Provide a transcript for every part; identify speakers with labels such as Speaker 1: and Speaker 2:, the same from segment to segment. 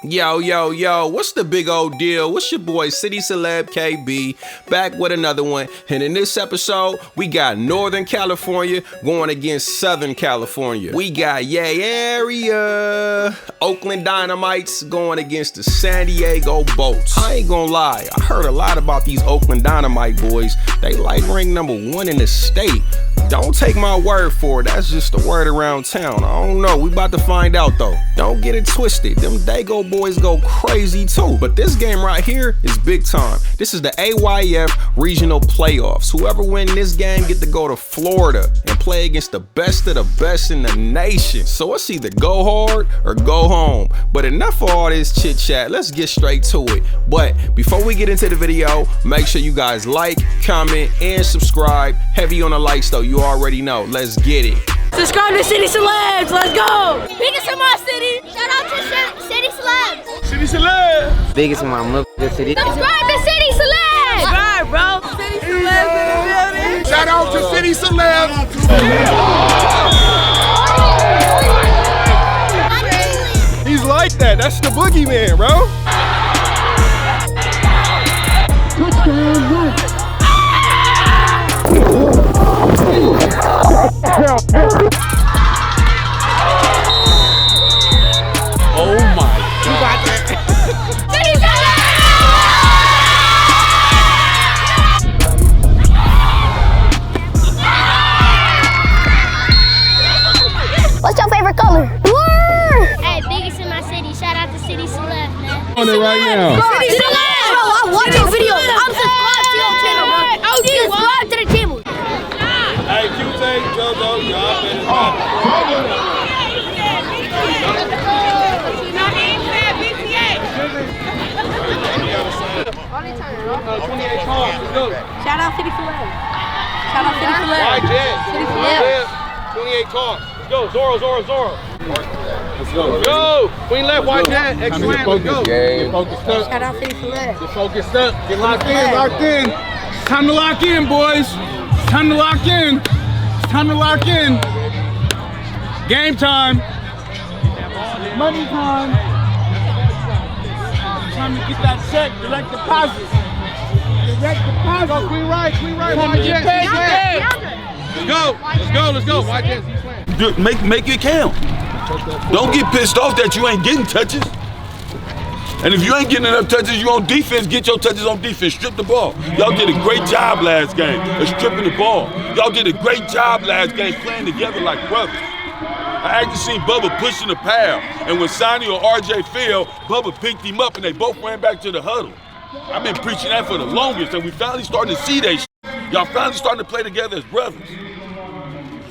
Speaker 1: Yo, what's the big old deal? What's your boy City Celeb KB back with another one. And in this episode, we got Northern California going against Southern California. We got area Oakland Dynamites going against the San Diego Bolts. I ain't gonna lie, I heard a lot about these Oakland Dynamite boys. They like ranked #1 in the state. Don't take my word for it, that's just the word around town. I don't know, we about to find out though. Don't get it twisted, them Dago boys go crazy too. But this game right here is big time. This is the AYF regional playoffs. Whoever win this game get to go to Florida and play against the best of the best in the nation. So it's either go hard or go home. But enough of all this chit chat, let's get straight to it. But before we get into the video, make sure you guys like, comment, and subscribe. Heavy on the likes though, you already know. Let's get it.
Speaker 2: Subscribe to City Celebs, let's go! Biggest in my city, shout out to City Celebs!
Speaker 3: City Celebs!
Speaker 4: Biggest in my motherfucking city.
Speaker 2: Subscribe to City Celebs! Subscribe, bro! City Celebs in the building!
Speaker 3: Shout out to City Celebs! He's like that, that's the boogeyman, bro! Oh my God.
Speaker 2: What's your favorite color? Blue! Hey, biggest in my city. Shout out to City Celebs, man.
Speaker 3: On it right now.
Speaker 2: City Celebs! Bro, I watch your video. I'm subscribed to your channel, bro. Subscribe to the channel.
Speaker 3: Hey, QJ, JoJo, y'all better not. 28 cars, let's go.
Speaker 2: Shout out City Celebs. Shout out City Celebs.
Speaker 3: White Jet.
Speaker 2: City Celebs.
Speaker 3: 28 cars. Let's go. Zoro. Let's go. Let's go. Queen left, White Jet. Excellent. Let's go. Get focused up.
Speaker 2: Shout out City Celebs.
Speaker 3: Get focused up. Get locked in. Locked in. It's time to lock in, boys. It's time to lock in. It's time to lock in. Game time. Money time. Time to get that check. Direct deposit. Direct deposit. Go, Queen right, White Jet. Let's go. White Jet.
Speaker 5: Dude, make it count. Don't get pissed off that you ain't getting touches. And if you ain't getting enough touches, you on defense, get your touches on defense. Strip the ball. Y'all did a great job last game of stripping the ball. Y'all did a great job last game playing together like brothers. I actually seen Bubba pushing the pal, and when Sonny or RJ fell, Bubba picked him up and they both ran back to the huddle. I've been preaching that for the longest, and we finally starting to see that shit. Y'all finally starting to play together as brothers.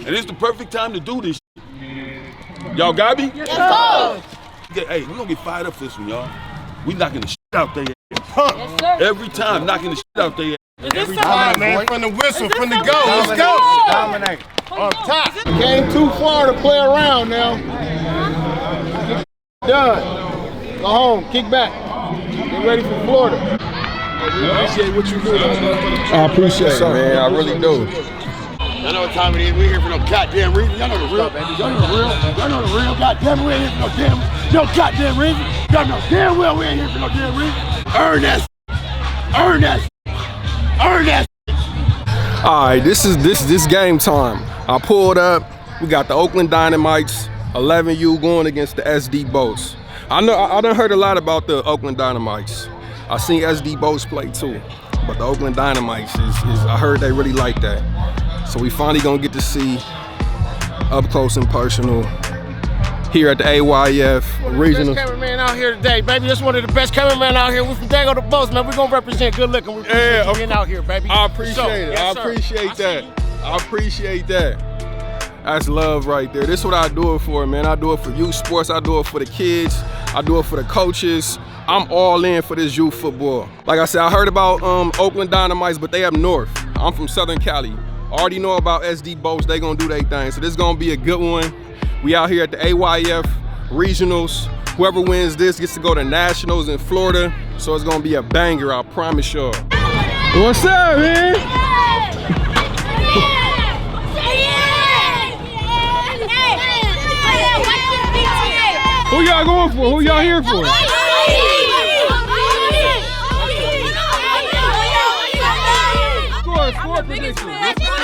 Speaker 5: And it's the perfect time to do this shit. Y'all got me?
Speaker 2: Let's go!
Speaker 5: Hey, we're gonna get fired up for this one, y'all. We knocking the shit out there.
Speaker 2: Yes, sir.
Speaker 5: Every time, knocking the shit out there.
Speaker 3: Every time, man, from the whistle, from the go. Let's go.
Speaker 4: Dominate.
Speaker 3: Up top. Came too far to play around now. Done. Go home. Kick back. Get ready for Florida. We appreciate what you do. I appreciate it, man. I really do.
Speaker 6: Y'all know what time it is. We ain't here for no goddamn reason. Y'all know the real. Y'all know the real. Y'all know the real. Goddamn, we ain't here for no goddamn reason. Y'all know damn well we ain't here for no damn reason. Earn that. Earn that. Earn that.
Speaker 1: All right, this game time. I pulled up. We got the Oakland Dynamites, 11U going against the SD Bolts. I done heard a lot about the Oakland Dynamites. I seen SD Bolts play too, but the Oakland Dynamites I heard they really like that. So we finally gonna get to see up close and personal here at the AYF regional.
Speaker 3: Best cameraman out here today, baby. That's one of the best cameramen out here. We from Dago the Bolts, man. We gonna represent good looking. We appreciate you being out here, baby.
Speaker 1: I appreciate it.
Speaker 3: Yes,
Speaker 1: I appreciate that. That's love right there. This is what I do it for, man. I do it for youth sports. I do it for the kids. I do it for the coaches. I'm all in for this youth football. Like I said, I heard about Oakland Dynamites, but they up north. I'm from Southern Cali. Already know about SD Bolts. They gonna do their thing. So this is gonna be a good one. We out here at the AYF regionals. Whoever wins this gets to go to nationals in Florida. So it's gonna be a banger, I promise y'all. What's up, man? Who y'all going for? Who y'all here for?
Speaker 3: score prediction? What's the score?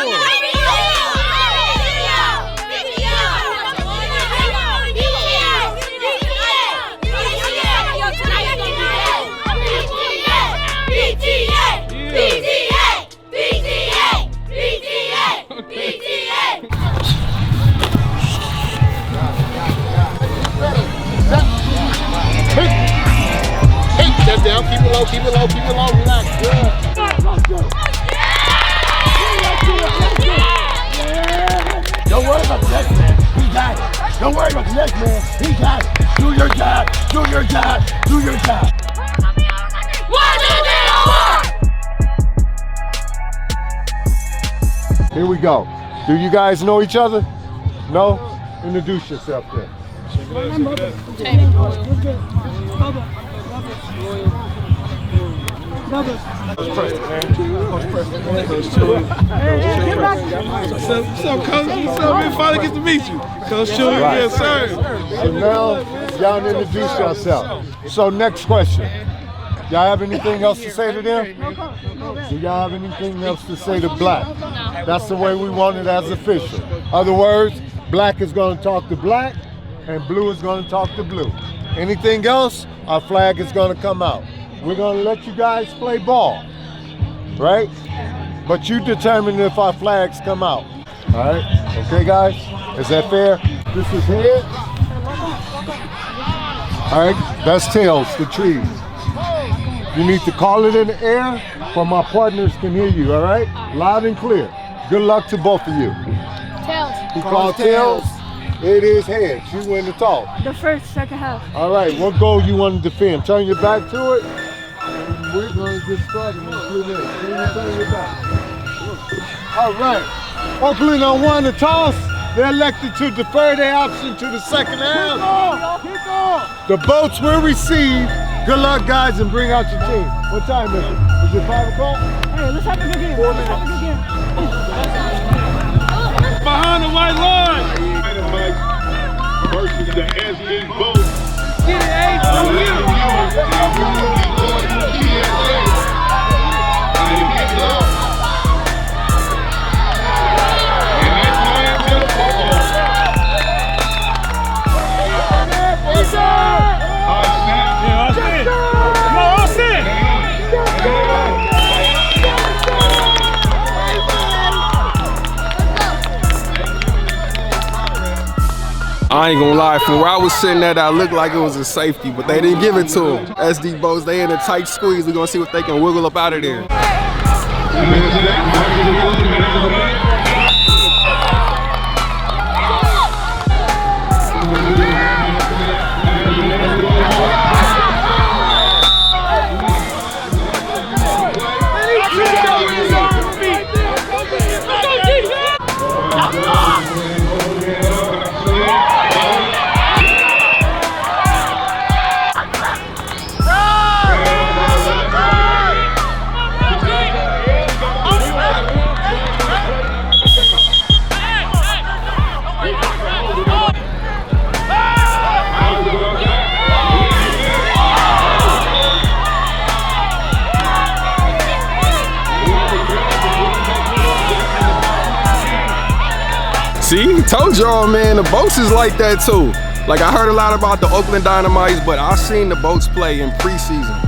Speaker 6: Step down, keep it low, keep it low, keep it low, relax. Good. Don't worry about the next man. He got it. Don't worry about the next man. He got it. Do your job. Do your job. Do your job. Here we go. Do you guys know each other? No? Introduce yourself then.
Speaker 3: So, Coach, man, finally get to meet you. Coach Children, yes, sir.
Speaker 6: So now, y'all introduce yourself. So next question. Y'all have anything else to say to them? Do y'all have anything else to say to Black? That's the way we want it as official. Other words, Black is going to talk to Black, and Blue is going to talk to Blue. Anything else, our flag is going to come out. We're going to let you guys play ball, right? But you determine if our flags come out. All right? Okay, guys? Is that fair? This is head. All right? That's tails, the trees. You need to call it in the air for my partners can hear you, all right? Loud and clear. Good luck to both of you.
Speaker 2: Tails.
Speaker 6: He called tails. It is heads. You win the toss.
Speaker 2: The first, second half.
Speaker 6: All right, what goal you want to defend? Turn your back to it. We're going to get started in a few minutes. Turn your back. All right. Oakland on one the toss. They elected to defer their option to the second half. Kick off. The boats will receive. Good luck, guys, and bring out your team. What time is it? Is it 5 o'clock?
Speaker 2: Hey, let's have a good game.
Speaker 6: 4 minutes.
Speaker 3: Behind the white line.
Speaker 7: Dynamites versus the SD Boats.
Speaker 3: Get it, Ace.
Speaker 1: I ain't gonna lie, from where I was sitting at, I looked like it was a safety, but they didn't give it to him. SD Boats, they in a tight squeeze. We're gonna see if they can wiggle up out of there. See, told y'all, man, the Boats is like that too. Like, I heard a lot about the Oakland Dynamites, but I seen the Boats play in preseason.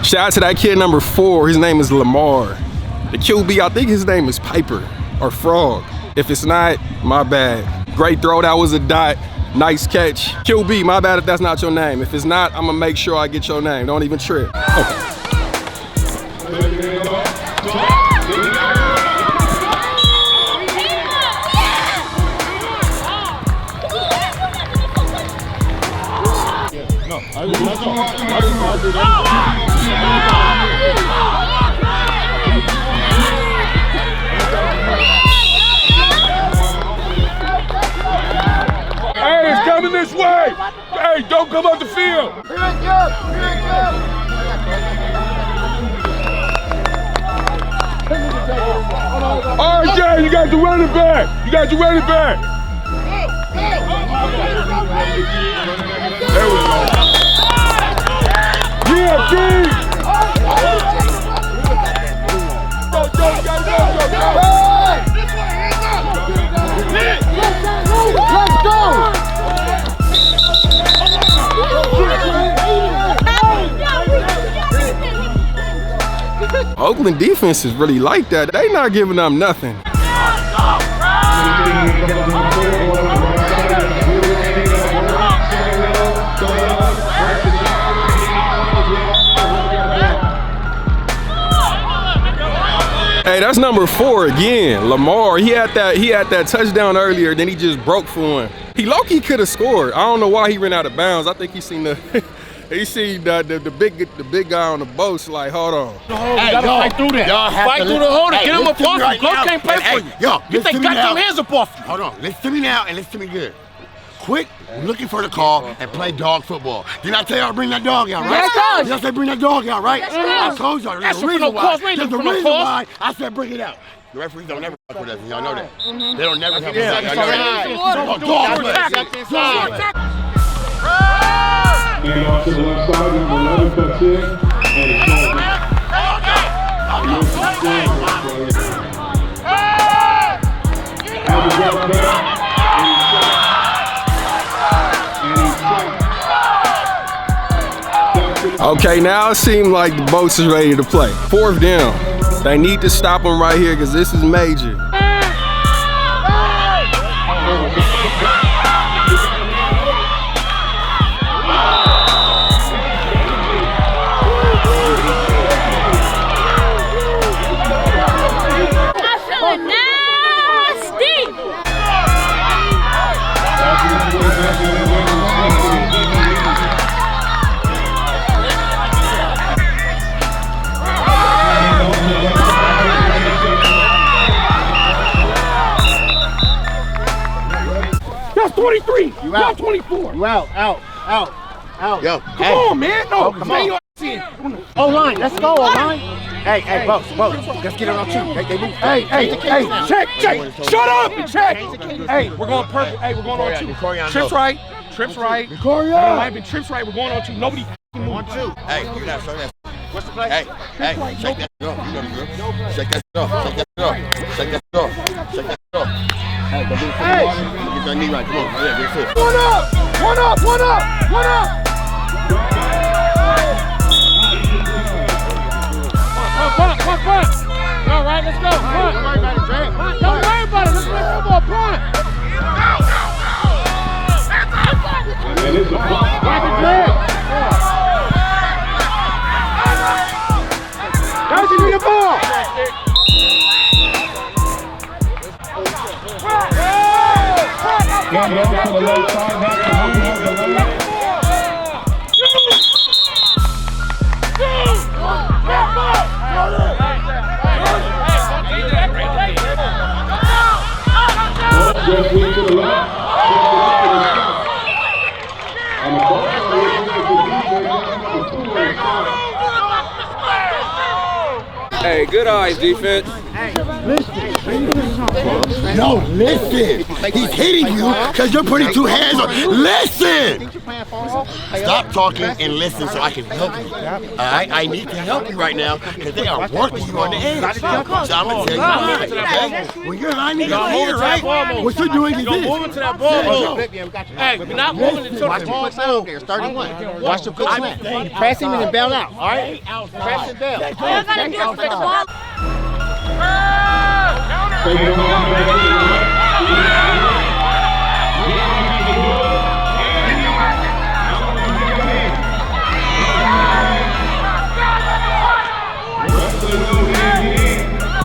Speaker 1: Shout out to that kid number 4. His name is Lamar. The QB, I think his name is Piper or Frog. If it's not, my bad. Great throw, that was a dot. Nice catch. QB, my bad if that's not your name. If it's not, I'm gonna make sure I get your name. Don't even trip. Okay.
Speaker 3: Hey, it's coming this way.
Speaker 5: come off the field. RJ, you got the running back. You got the running back. There we go. Yeah, King.
Speaker 6: Let's go!
Speaker 1: Oakland defense is really like that. They not giving up nothing. Hey, that's number 4 again. Lamar, he had that touchdown earlier, then he just broke for him. He low-key could have scored. I don't know why he ran out of bounds. I think he seen the the big guy on the boat. Like, hold on.
Speaker 6: Hey, y'all fight through that.
Speaker 8: Fight through the holder. Get him up off you. Coach can't play for you.
Speaker 6: Yo,
Speaker 8: Get they goddamn hands up off you.
Speaker 6: Hold on. Listen to me now and listen to me good. Quit looking for the call and play dog football. Did I tell y'all to bring that dog out, right?
Speaker 2: Yes,
Speaker 6: Did I say bring that dog out, right? I told y'all. There's a reason why. There's a reason why I said bring it out. The referees don't never fuck with us, y'all know that. They don't never fuck with us, y'all know that.
Speaker 7: And off to the left side, number 11 cuts in, and it's going back.
Speaker 1: Okay, now it seems like the boats is ready to play. 4th down. They need to stop them right here because this is major.
Speaker 8: That's 23.
Speaker 6: You out.
Speaker 8: 24.
Speaker 6: You out. Yo,
Speaker 8: Come on, man. No,
Speaker 6: come on. O-line, let's go, O-line. Hey, Bo, let's get it on 2. They move. Hey,
Speaker 8: check. Shut up and check. Hey, we're going purple. Hey, we're going on 2. Trips right. Might be trips right. We're going on 2. Nobody move.
Speaker 6: On 2. Hey, you got to that. What's the play? Hey, shake that off. You know the drill. Shake that off. Hey, get your knee right. Come on. Yeah, get it.
Speaker 8: One up. Punt. All right, let's go. Punt. Don't worry about it, Dre. Don't worry about it. Let's play football. Punt.
Speaker 7: And it's a punt.
Speaker 8: Now give me the ball.
Speaker 7: Going back to the left side, back to the left. Just lead to the left. And the ball is
Speaker 1: Hey, good eyes, defense.
Speaker 6: No, listen. He's hitting you because you're putting 2 hands on. Listen. Stop talking and listen so I can help you. All right? I need to help you right now because they are working you on the edge. So I'm going to tell you why, okay? When you're lining up here, right? What you're doing is this.
Speaker 8: Moving to that ball. Hey, we're not moving until the ball's out.
Speaker 6: There, 31. Watch the quick snap. Press him and then bail out, all right? Press and bail.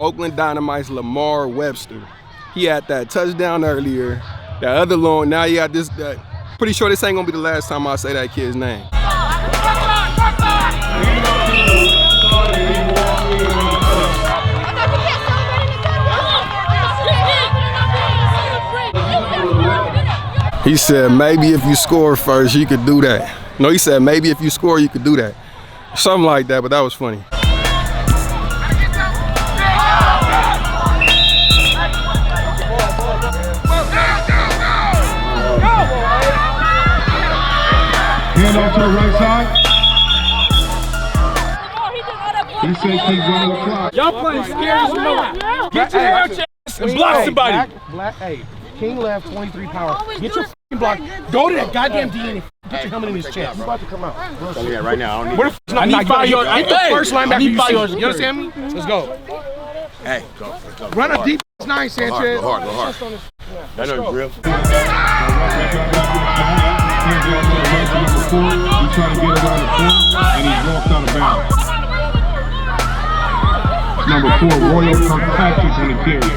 Speaker 1: Oakland Dynamites Lamar Webster. He had that touchdown earlier. That other long, now you got this. Pretty sure this ain't gonna be the last time I say that kid's name. He said, maybe if you score first, you could do that. No, he said, maybe if you score, you could do that. Something like that, but that was funny.
Speaker 7: Hand off to the right side. He said keep going the clock.
Speaker 8: Y'all playing scary as you know. Get your hair chest and block somebody. Hey, King left 23 power. Get your f***ing block. Go to that goddamn D and put your helmet in his chest. I'm about to come out.
Speaker 6: Yeah, right now. I don't need
Speaker 8: Where the f*** I need 5 yards. Get the first linebacker you see. You understand me? Let's go.
Speaker 6: Hey, go.
Speaker 8: Run a deep 9, Sanchez.
Speaker 6: Go hard. That knows drill.
Speaker 7: He's trying to get around the corner, and he's walked out of bounds. Number 4, Royal Kirkpatrick on the carry.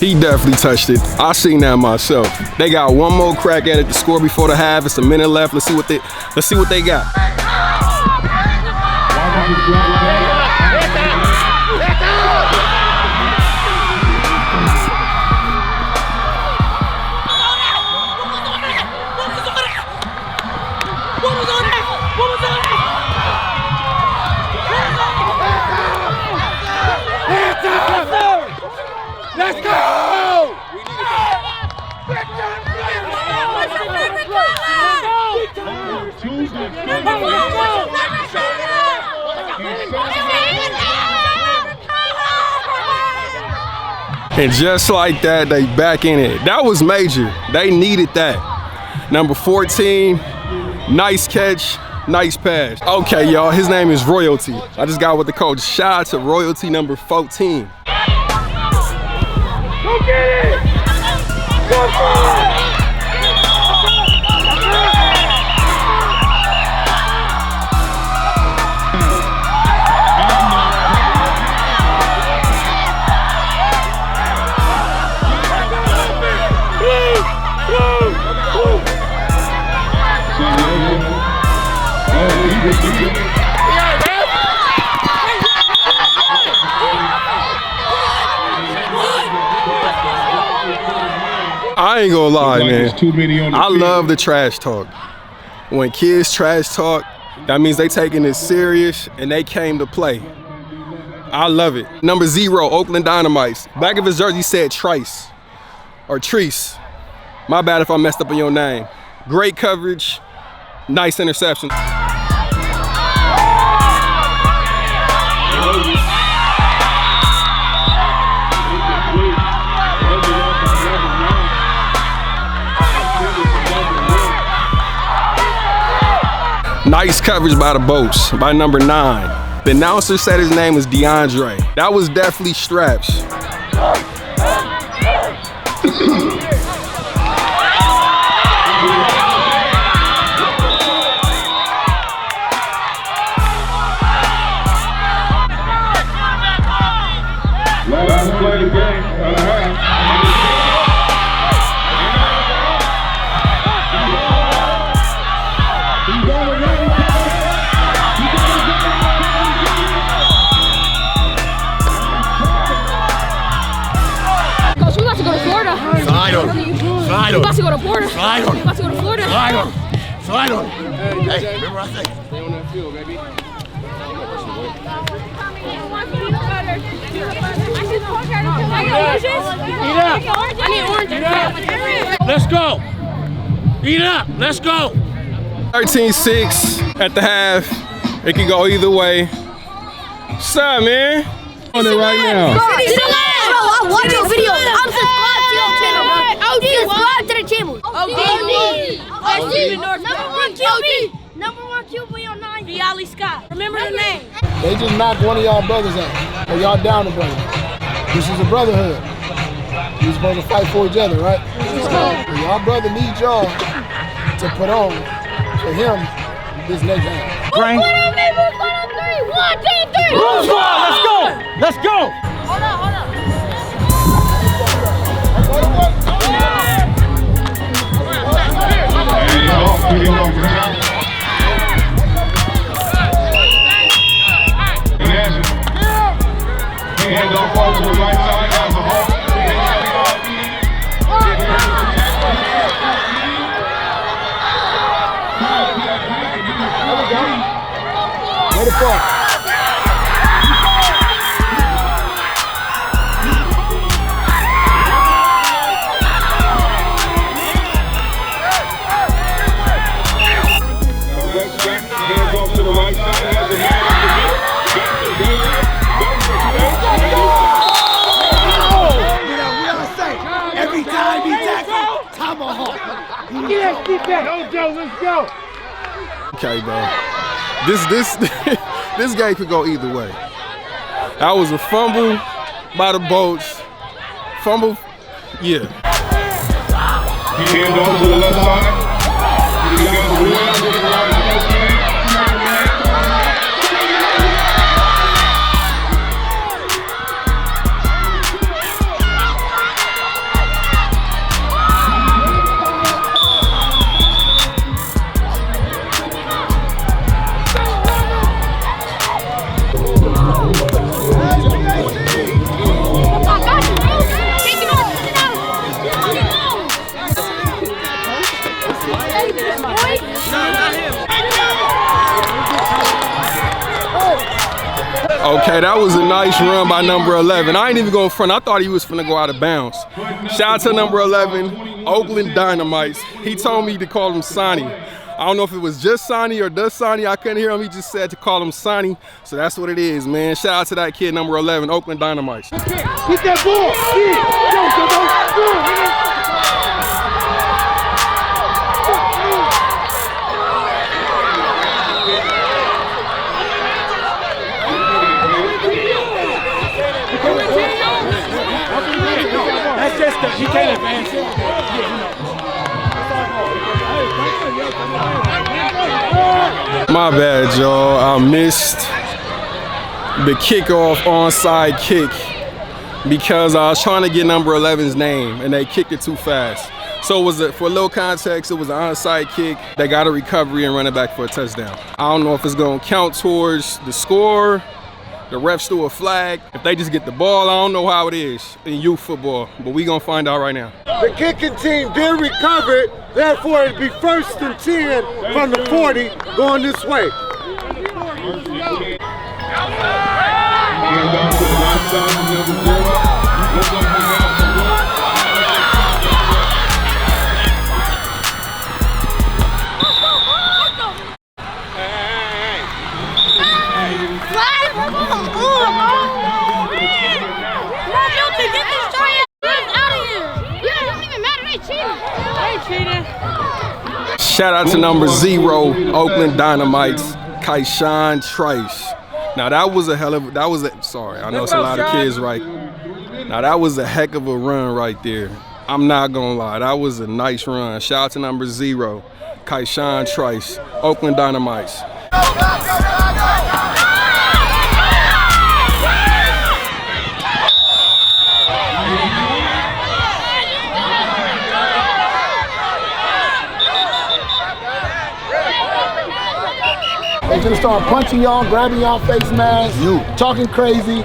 Speaker 1: He definitely touched it. I seen that myself. They got one more crack at it to score before the half. It's a minute left. Let's see what they got.
Speaker 6: Let's go!
Speaker 1: And just like that, they back in it. That was major. They needed that. Number 14, nice catch, nice pass. Okay, y'all, his name is Royalty. I just got with the coach. Shout out to Royalty number 14.
Speaker 6: Go get it! Go for it!
Speaker 1: I ain't gonna lie, man. I love the trash talk. When kids trash talk, that means they taking it serious and they came to play. I love it. Number 0, Oakland Dynamites. Back of his jersey said Trice or Treese. My bad if I messed up on your name. Great coverage, nice interception. Nice coverage by the Boats, by number 9. The announcer said his name was DeAndre. That was definitely Straps.
Speaker 7: Last play of the game.
Speaker 2: Slide on. About to go to Florida.
Speaker 6: Slide on.
Speaker 2: About to go to Florida.
Speaker 6: Slide on. Slide on. Hey, remember I said.
Speaker 3: Stay on that field, baby.
Speaker 2: I need oranges.
Speaker 8: Let's go. Eat up. Let's go.
Speaker 1: 13-6 at the half. It can go either way. What's up, man? On it right now.
Speaker 2: I watch your videos. I'm subscribed to your channel, bro. Subscribe to the channel. Number one QB on 9. Viali Scott. Remember the name.
Speaker 9: They just knocked one of y'all brothers out. Or y'all down the brother. This is a brotherhood. You're supposed to fight for each other, right? Y'all brother needs y'all to put on for him this next game.
Speaker 8: Brain.
Speaker 2: 1, 2, 3.
Speaker 8: Let's go. Let's go.
Speaker 2: Hold on.
Speaker 8: that shit back. Go, Joe, let's go.
Speaker 1: Okay, bro. This game could go either way. That was a fumble by the Bolts. Fumble, yeah.
Speaker 7: Hand off to the left side. You got the wheel, get it right.
Speaker 1: Okay, that was a nice run by number 11. I ain't even going front. I thought he was finna go out of bounds. Shout out to number 11, Oakland Dynamites. He told me to call him Sonny. I don't know if it was just Sonny or does Sonny. I couldn't hear him. He just said to call him Sonny. So that's what it is, man. Shout out to that kid, number 11, Oakland Dynamites.
Speaker 8: Get that ball. That's just that he can't advance it.
Speaker 1: My bad, y'all. I missed the kickoff onside kick because I was trying to get number 11's name and they kicked it too fast. So it was for a little context, it was an onside kick. They got a recovery and run it back for a touchdown. I don't know if it's gonna count towards the score. The refs threw a flag. If they just get the ball, I don't know how it is in youth football, but we gonna find out right now.
Speaker 6: The kicking team did recover it, therefore it'd be 1st and 10 from the 40 going this way.
Speaker 1: Shout out to number 0, Oakland Dynamites, Kaishan Trice. Now that was a hell of sorry, I know it's a lot of kids right. Now that was a heck of a run right there. I'm not gonna lie, that was a nice run. Shout out to number 0, Kaishan Trice, Oakland Dynamites.
Speaker 9: They're gonna start punching y'all, grabbing y'all face masks, talking crazy.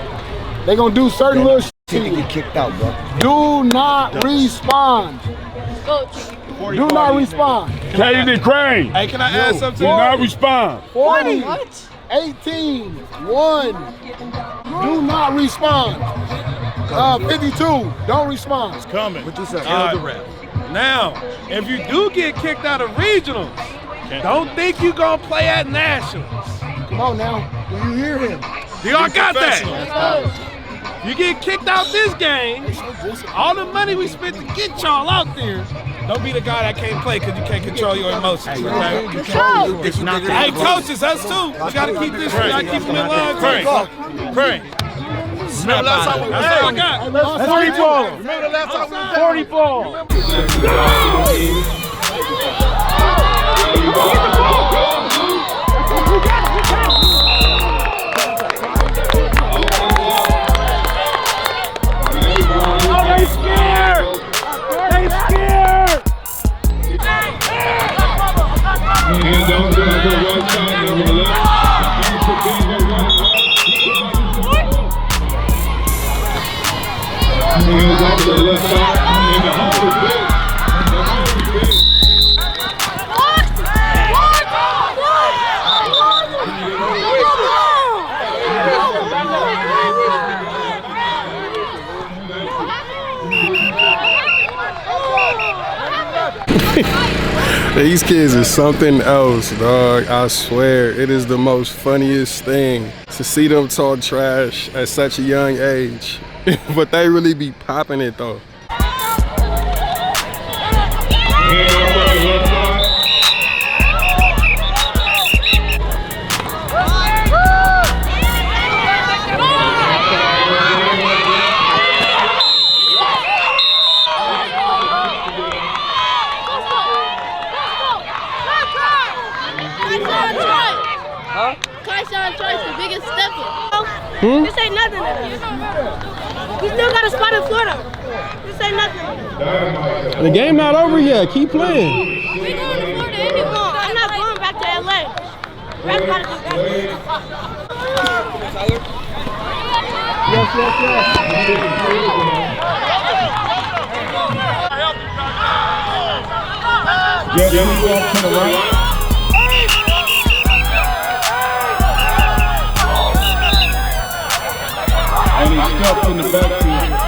Speaker 9: They're gonna do certain little shit to you.
Speaker 4: Get kicked out, bro.
Speaker 9: Do not respond. Do not respond.
Speaker 5: Katie Crane.
Speaker 3: Hey, can I add something?
Speaker 5: Do not respond.
Speaker 9: 40, 18, 1. Do not respond. 52, don't respond.
Speaker 3: It's coming.
Speaker 4: What you say?
Speaker 3: Now, if you do get kicked out of regionals, don't think you gonna play at nationals.
Speaker 9: Come on now. Do you hear him?
Speaker 3: Y'all got that? You get kicked out this game, all the money we spent to get y'all out there, don't be the guy that can't play because you can't control your emotions. Okay? Hey, coaches, us too. We gotta keep this. We gotta keep them in line. Pray. Remember last time we That's all I got.
Speaker 8: That's 40 ball.
Speaker 3: Remember the last time we
Speaker 8: 40 ball.
Speaker 1: These kids are something else, dog. I swear, it is the most funniest thing to see them talk trash at such a young age. But they really be popping it though.
Speaker 2: This ain't nothing. You still got a spot in Florida. This ain't nothing.
Speaker 1: The game not over yet. Keep playing.
Speaker 2: We going to Florida anymore. I'm not going back to LA. Rap gotta do that.
Speaker 7: Yes. Yes, you go up to the right. And he's stuck in the backfield.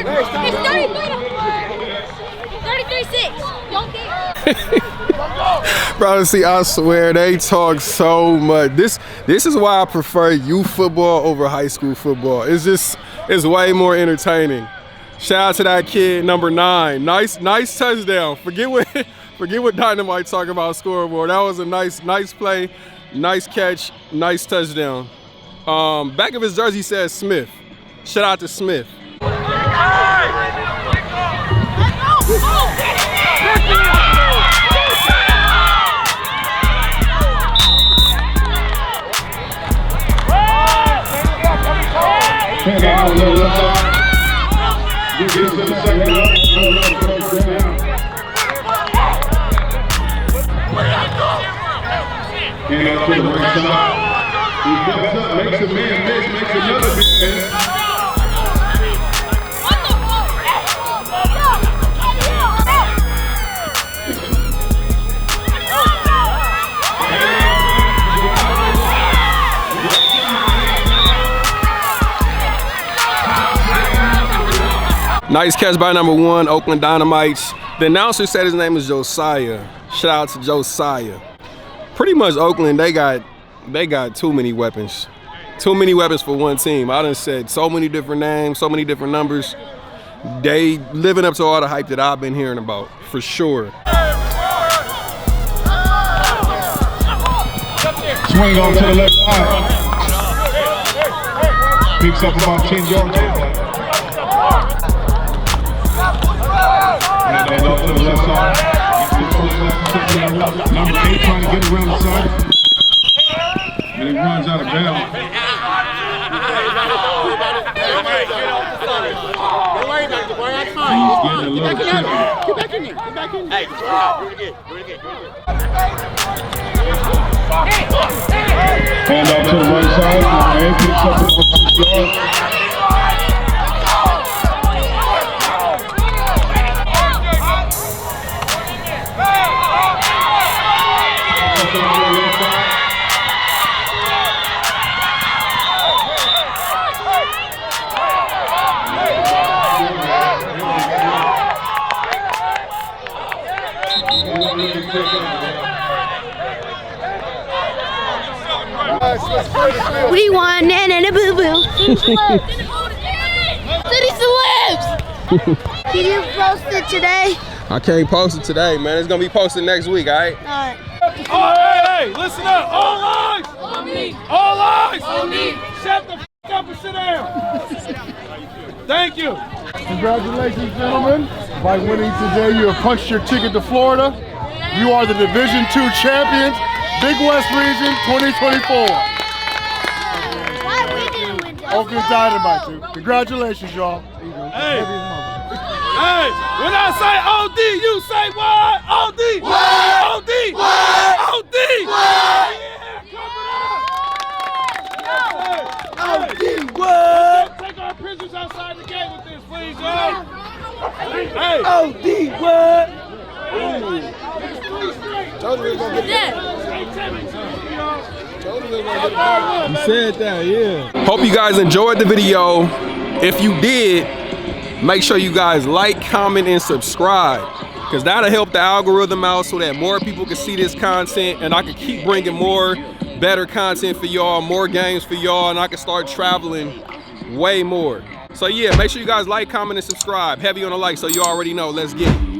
Speaker 2: It's 33-6. Don't care.
Speaker 1: Bro, see, I swear they talk so much. This is why I prefer youth football over high school football. It's way more entertaining. Shout out to that kid, number 9. Nice touchdown. Forget what Dynamite talk about scoreboard. That was a nice play, nice catch, nice touchdown. Back of his jersey says Smith. Shout out to Smith.
Speaker 7: Makes a man miss, makes another miss.
Speaker 1: Nice catch by number 1, Oakland Dynamites. The announcer said his name is Josiah. Shout out to Josiah. Pretty much Oakland, they got too many weapons. Too many weapons for one team. I done said so many different names, so many different numbers. They living up to all the hype that I've been hearing about, for sure.
Speaker 7: Swing on to the left side. Picks up about 10 yards. And off to the left side. Number 8 trying to get around the side. And he runs out of bounds. He's getting a little chippy.
Speaker 6: Get back in there. Get back in there. Hey, do it again.
Speaker 7: Hand off to the right side. And picks up about 6 yards.
Speaker 2: We won, na boo boo. City celebs. Can you post it today?
Speaker 1: I can't post it today, man. It's gonna be posted next week, all right?
Speaker 3: Hey, listen up. All eyes on me. All eyes on me. Shut the f up and sit down. Thank you.
Speaker 9: Congratulations, gentlemen. By winning today, you have punched your ticket to Florida. You are the Division II champions, Big West Region 2024. Oakland Dynamites. Congratulations, y'all.
Speaker 3: Hey, when I say OD, you say what? OD! What? OD! What? OD! What? Yeah, OD! What? Take our prisoners outside the gate with this, please, y'all. Hey! OD! What?
Speaker 9: Totally gonna get
Speaker 1: You said that, yeah. Hope you guys enjoyed the video. If you did, make sure you guys like, comment, and subscribe, because that'll help the algorithm out so that more people can see this content and I can keep bringing more better content for y'all, more games for y'all, and I can start traveling way more. So yeah, make sure you guys like, comment, and subscribe. Heavy on the like, so you already know. Let's get it.